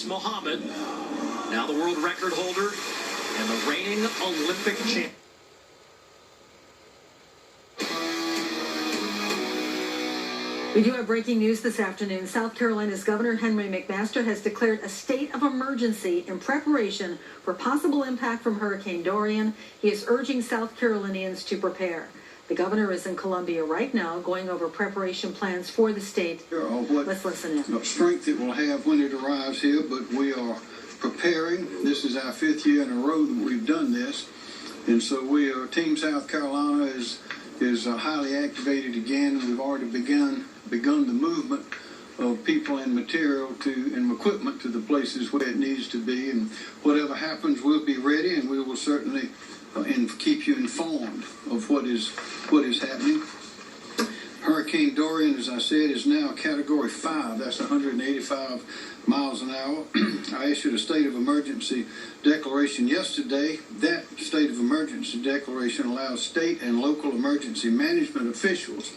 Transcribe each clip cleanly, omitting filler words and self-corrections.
Muhammad, now the world record holder and the reigning Olympic champion. We do have breaking news this afternoon. South Carolina's Governor Henry McMaster has declared a state of emergency in preparation for possible impact from Hurricane Dorian. He is urging South Carolinians to prepare. The governor is in Columbia right now going over preparation plans for the state. Let's listen in. Strength it will have when it arrives here, but we are preparing. This is our 5th year in a row that we've done this. And so Team South Carolina is highly activated again. We've already begun the movement of people and material and equipment to the places where it needs to be. And whatever happens, we'll be ready, and we will certainly keep you informed of what is happening. Hurricane Dorian, as I said, is now Category 5. That's 185 miles an hour. I issued a state of emergency declaration yesterday. That state of emergency declaration allows state and local emergency management officials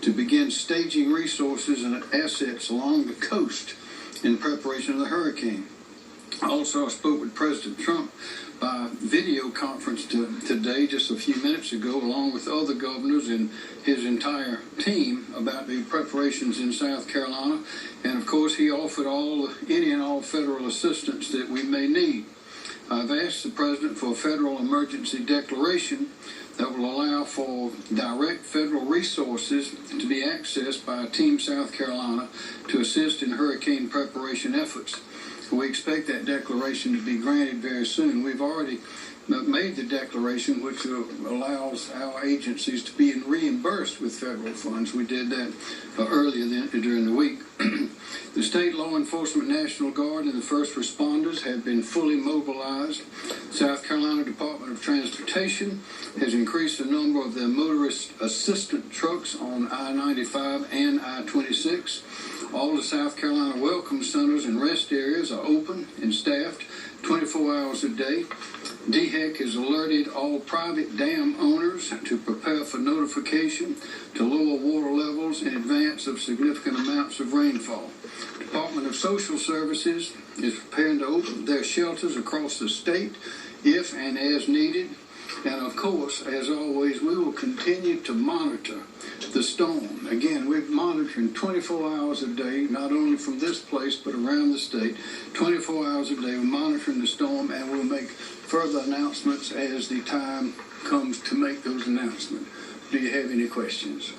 to begin staging resources and assets along the coast in preparation of the hurricane. Also, I spoke with President Trump by video conference today, just a few minutes ago, along with other governors and his entire team about the preparations in South Carolina. And of course, he offered any and all federal assistance that we may need. I've asked the President for a federal emergency declaration that will allow for direct federal resources to be accessed by Team South Carolina to assist in hurricane preparation efforts. We expect that declaration to be granted very soon. We've already made the declaration, which allows our agencies to be reimbursed with federal funds. We did that earlier during the week. The State Law Enforcement National Guard and the first responders have been fully mobilized. South Carolina Department of Transportation has increased the number of their motorist assistant trucks on I-95 and I-26. All the South Carolina welcome centers and rest areas are open and staffed 24 hours a day. DHEC has alerted all private dam owners to prepare for notification to lower water levels in advance of significant amounts of rainfall. Department of Social Services is preparing to open their shelters across the state if and as needed. And of course, as always, we will continue to monitor the storm. Again, we're monitoring 24 hours a day, not only from this place, but around the state. 24 hours a day, we're monitoring the storm, and we'll make further announcements as the time comes to make those announcements. Do you have any questions?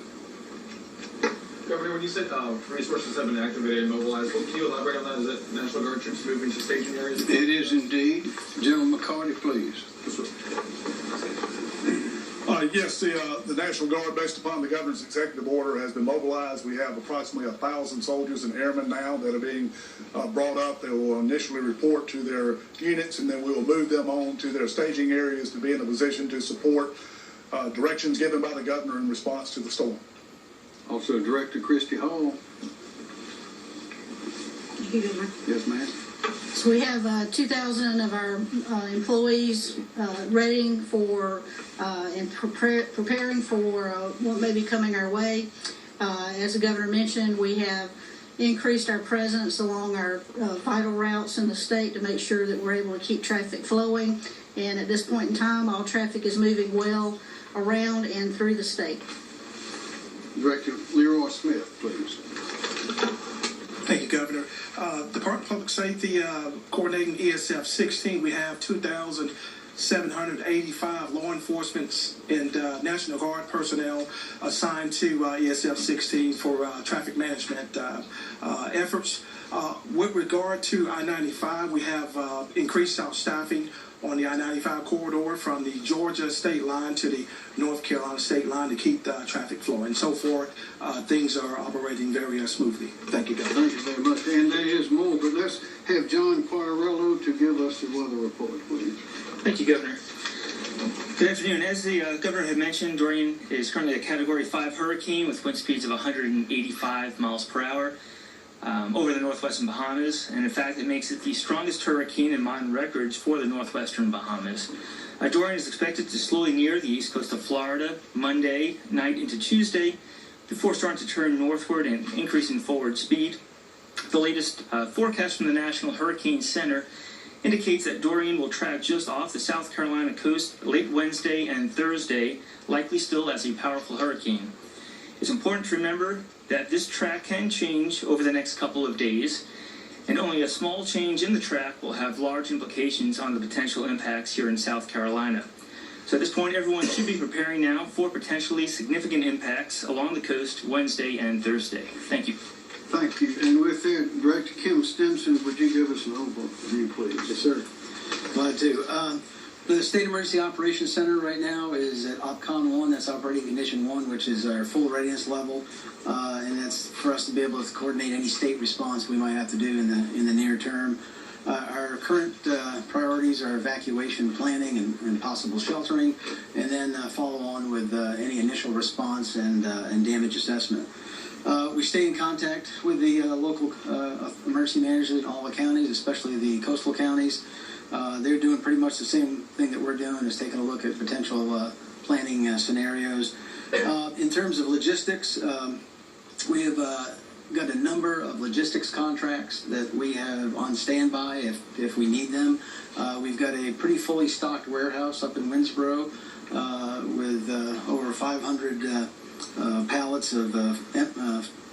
Governor, when you said resources have been activated and mobilized, can you elaborate on that? Is that National Guard troops moving to staging areas? It is indeed. General McCarty, please. Yes, the National Guard, based upon the governor's executive order, has been mobilized. We have approximately 1,000 soldiers and airmen now that are being brought up. They will initially report to their units, and then we will move them on to their staging areas to be in a position to support directions given by the governor in response to the storm. Also, Director Christy Hall. Thank you, Governor. Yes, ma'am. So we have 2,000 of our employees ready for and preparing for what may be coming our way. As the governor mentioned, we have increased our presence along our vital routes in the state to make sure that we're able to keep traffic flowing. And at this point in time, all traffic is moving well around and through the state. Director Leroy Smith, please. Thank you, Governor. Department of Public Safety, coordinating ESF 16, we have 2,785 law enforcement and National Guard personnel assigned to ESF 16 for traffic management efforts. With regard to I-95, we have increased our staffing on the I-95 corridor from the Georgia state line to the North Carolina state line to keep the traffic flowing. So forth, things are operating very smoothly. Thank you, Governor. Thank you very much. And there is more, but let's have John Quararello to give us the weather report, please. Thank you, Governor. Good afternoon. As the Governor had mentioned, Dorian is currently a Category 5 hurricane with wind speeds of 185 miles per hour. Over the northwestern Bahamas, and in fact it makes it the strongest hurricane in modern records for the northwestern Bahamas. Dorian is expected to slowly near the east coast of Florida Monday night into Tuesday before starting to turn northward and increase in forward speed. The latest forecast from the National Hurricane Center indicates that Dorian will track just off the South Carolina coast late Wednesday and Thursday, likely still as a powerful hurricane. It's important to remember that this track can change over the next couple of days, and only a small change in the track will have large implications on the potential impacts here in South Carolina. So at this point, everyone should be preparing now for potentially significant impacts along the coast Wednesday and Thursday. Thank you. Thank you. And with that, Director Kim Stimson, would you give us an overview, please? Yes, sir. Glad to. The State Emergency Operations Center right now is at OPCON 1. That's Operating Condition 1, which is our full readiness level. And that's for us to be able to coordinate any state response we might have to do in the near term. Our current priorities are evacuation planning and possible sheltering, and then follow on with any initial response and damage assessment. We stay in contact with the local emergency managers in all the counties, especially the coastal counties. They're doing pretty much the same thing that we're doing, is taking a look at potential planning scenarios. In terms of logistics, we have got a number of logistics contracts that we have on standby if we need them. We've got a pretty fully stocked warehouse up in Winsboro with over 500 pallets of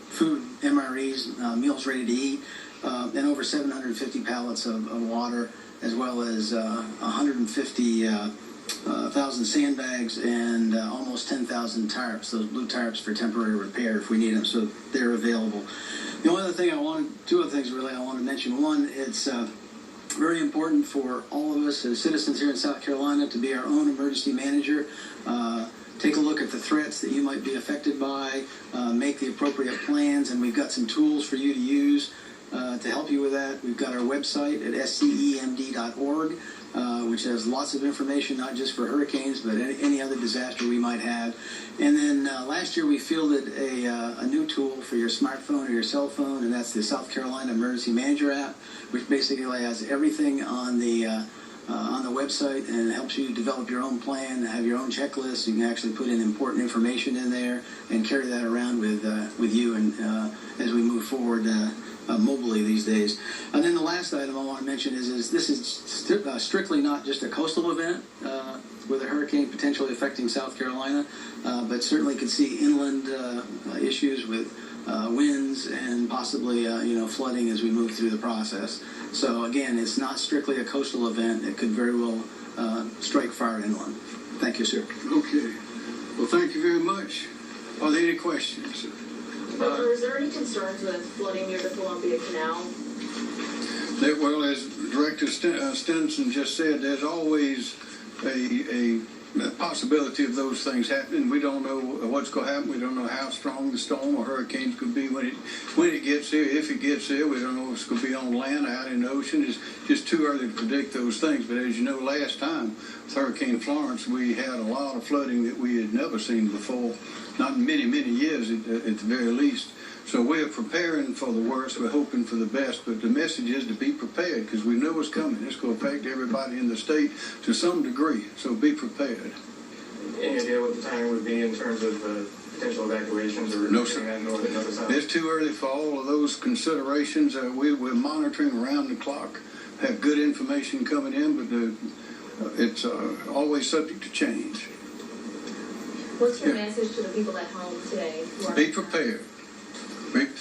food, MREs, meals ready to eat, and over 750 pallets of water, as well as 150,000 sandbags and almost 10,000 tarps, those blue tarps for temporary repair if we need them, so they're available. The only other thing two other things really I want to mention. One, it's very important for all of us as citizens here in South Carolina to be our own emergency manager. Take a look at the threats that you might be affected by, make the appropriate plans, and we've got some tools for you to use to help you with that. We've got our website at scemd.org, which has lots of information, not just for hurricanes, but any other disaster we might have. And then last year we fielded a new tool for your smartphone or your cell phone, and that's the South Carolina Emergency Manager app, which basically has everything on the website and helps you develop your own plan, have your own checklist. You can actually put in important information in there and carry that around with you and as we move forward mobilely these days. And then the last item I want to mention is this is strictly not just a coastal event with a hurricane potentially affecting South Carolina, but certainly could see inland issues with winds and possibly flooding as we move through the process. So again, it's not strictly a coastal event. It could very well strike far inland. Thank you, sir. Okay. Well, thank you very much. Are there any questions? Doctor, is there any concerns with flooding near the Columbia Canal? Well, as Director Stinson just said, there's always a possibility of those things happening. We don't know what's going to happen. We don't know how strong the storm or hurricane's could be when it gets here. If it gets here, we don't know if it's going to be on land or out in the ocean. It's just too early to predict those things. But as you know, last time with Hurricane Florence, we had a lot of flooding that we had never seen before, not in many, many years at the very least. So we're preparing for the worst. We're hoping for the best. But the message is to be prepared, because we know what's coming. It's going to affect everybody in the state to some degree. So be prepared. Any idea what the timing would be in terms of potential evacuations or no, sir. That north and other side? It's too early for all of those considerations. We're monitoring around the clock. Have good information coming in, but it's always subject to change. What's your message to the people at home today? Be prepared.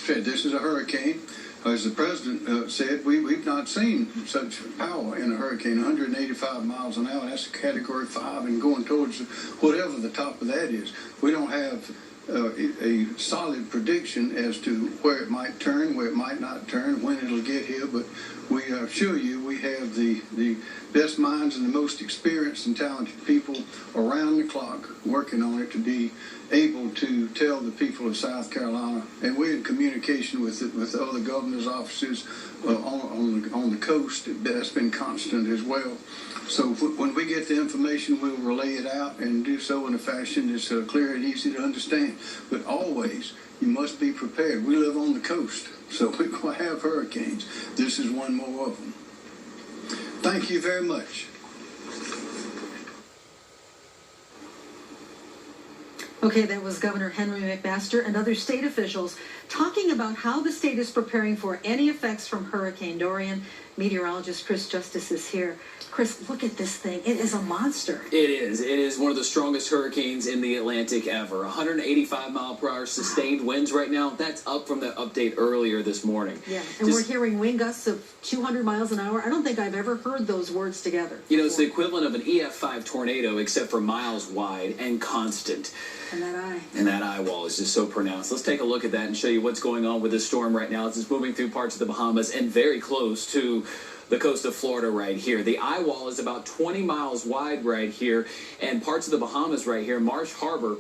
This is a hurricane. As the president said, we've not seen such power in a hurricane. 185 miles an hour, that's a Category 5, and going towards whatever the top of that is. We don't have a solid prediction as to where it might turn, where it might not turn, when it'll get here, but we assure you we have the best minds and the most experienced and talented people around the clock working on it to be able to tell the people of South Carolina, and we're in communication with other governor's offices on the coast. That's been constant as well. So when we get the information, we'll relay it out and do so in a fashion that's clear and easy to understand. But always, you must be prepared. We live on the coast, so we're going to have hurricanes. This is one more of them. Thank you very much. Okay, that was Governor Henry McMaster and other state officials talking about how the state is preparing for any effects from Hurricane Dorian. Meteorologist Chris Justice is here. Chris, look at this thing. It is a monster. It is. It is one of the strongest hurricanes in the Atlantic ever. 185 mile per hour sustained winds right now. That's up from the update earlier this morning. Yeah, and we're hearing wind gusts of 200 miles an hour. I don't think I've ever heard those words together. You know, it's the equivalent of an EF5 tornado, except for miles wide and constant. And that eye. And that eye wall is just so pronounced. Let's take a look at that and show you what's going on with this storm right now as it's moving through parts of the Bahamas and very close to the coast of Florida right here. The eye wall is about 20 miles wide right here, and parts of the Bahamas right here, Marsh Harbor,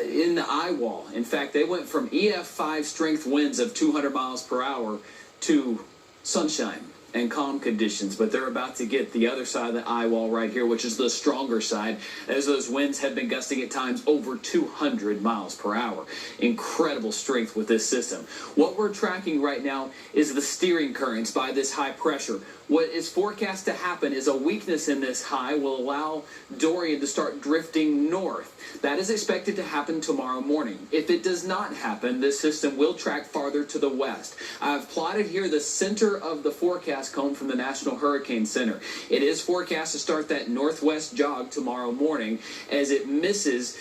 in the eye wall. In fact, they went from EF5 strength winds of 200 miles per hour to sunshine and calm conditions, but they're about to get the other side of the eye wall right here, which is the stronger side, as those winds have been gusting at times over 200 miles per hour. Incredible strength with this system. What we're tracking right now is the steering currents by this high pressure. What is forecast to happen is a weakness in this high will allow Dorian to start drifting north. That is expected to happen tomorrow morning. If it does not happen, this system will track farther to the west. I've plotted here the center of the forecast cone from the National Hurricane Center. It is forecast to start that northwest jog tomorrow morning as it misses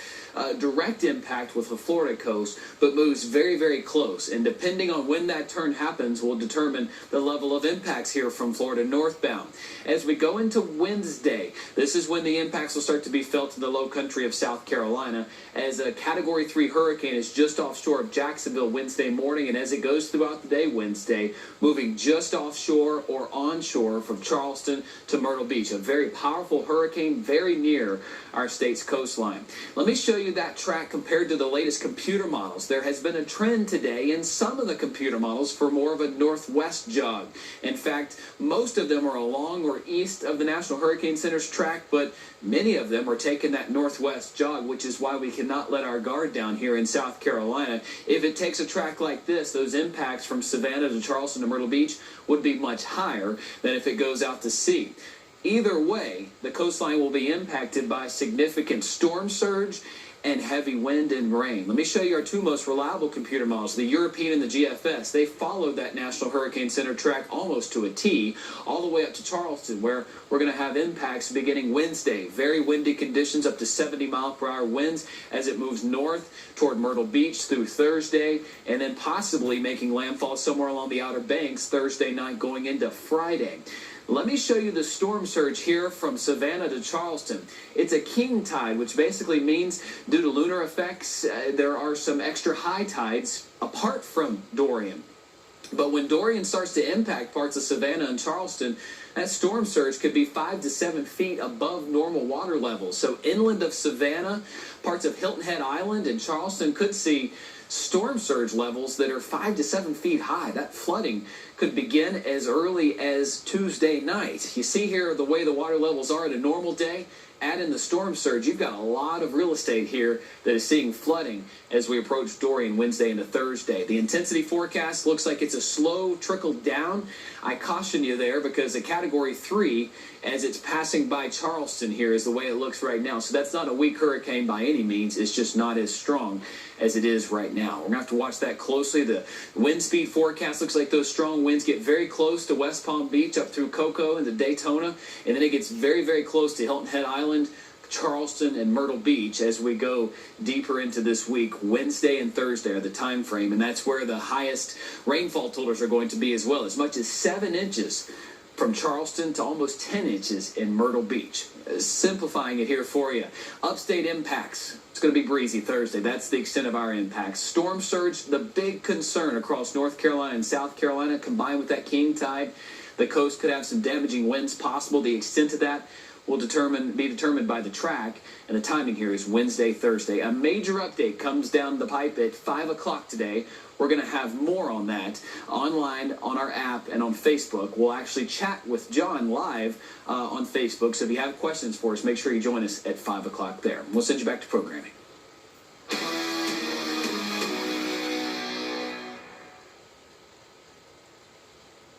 direct impact with the Florida coast, but moves very, very close. And depending on when that turn happens will determine the level of impacts here from Florida northbound. As we go into Wednesday, this is when the impacts will start to be felt in the low country of South Carolina, as a Category 3 hurricane is just offshore of Jacksonville Wednesday morning, and as it goes throughout the day Wednesday, moving just offshore or onshore from Charleston to Myrtle Beach. A very powerful hurricane very near our state's coastline. Let me show you that track compared to the latest computer models. There has been a trend today in some of the computer models for more of a northwest jog. In fact, most of them are along or east of the National Hurricane Center's track, but many of them are taking that northwest jog, which is why we cannot let our guard down here in South Carolina. If it takes a track like this, those impacts from Savannah to Charleston to Myrtle Beach would be much higher than if it goes out to sea. Either way, the coastline will be impacted by significant storm surge and heavy wind and rain. Let me show you our two most reliable computer models, the European and the GFS. They followed that National Hurricane Center track almost to a T, all the way up to Charleston, where we're going to have impacts beginning Wednesday. Very windy conditions, up to 70 mile per hour winds as it moves north toward Myrtle Beach through Thursday, and then possibly making landfall somewhere along the Outer Banks Thursday night going into Friday. Let me show you the storm surge here from Savannah to Charleston. It's a king tide, which basically means due to lunar effects, there are some extra high tides apart from Dorian. But when Dorian starts to impact parts of Savannah and Charleston, that storm surge could be 5 to 7 feet above normal water levels. So inland of Savannah, parts of Hilton Head Island and Charleston could see storm surge levels that are 5 to 7 feet high. That flooding could begin as early as Tuesday night. You see here the way the water levels are at a normal day. Add in the storm surge, you've got a lot of real estate here that is seeing flooding as we approach Dorian Wednesday into Thursday. The intensity forecast looks like it's a slow trickle down. I caution you there because a Category 3, as it's passing by Charleston here, is the way it looks right now. So that's not a weak hurricane by any means. It's just not as strong as it is right now. We're going to have to watch that closely. The wind speed forecast looks like those strong winds get very close to West Palm Beach up through Cocoa and to Daytona, and then it gets very, very close to Hilton Head Island, Charleston, and Myrtle Beach as we go deeper into this week. Wednesday and Thursday are the time frame, and that's where the highest rainfall totals are going to be as well, as much as 7 inches from Charleston to almost 10 inches in Myrtle Beach. Simplifying it here for you. Upstate impacts. It's going to be breezy Thursday. That's the extent of our impacts. Storm surge, the big concern across North Carolina and South Carolina, combined with that king tide. The coast could have some damaging winds possible. The extent of that will be determined by the track, and the timing here is Wednesday, Thursday. A major update comes down the pipe at 5 o'clock today. We're going to have more on that online, on our app, and on Facebook. We'll actually chat with John live on Facebook, so if you have questions for us, make sure you join us at 5 o'clock there. We'll send you back to programming.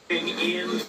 In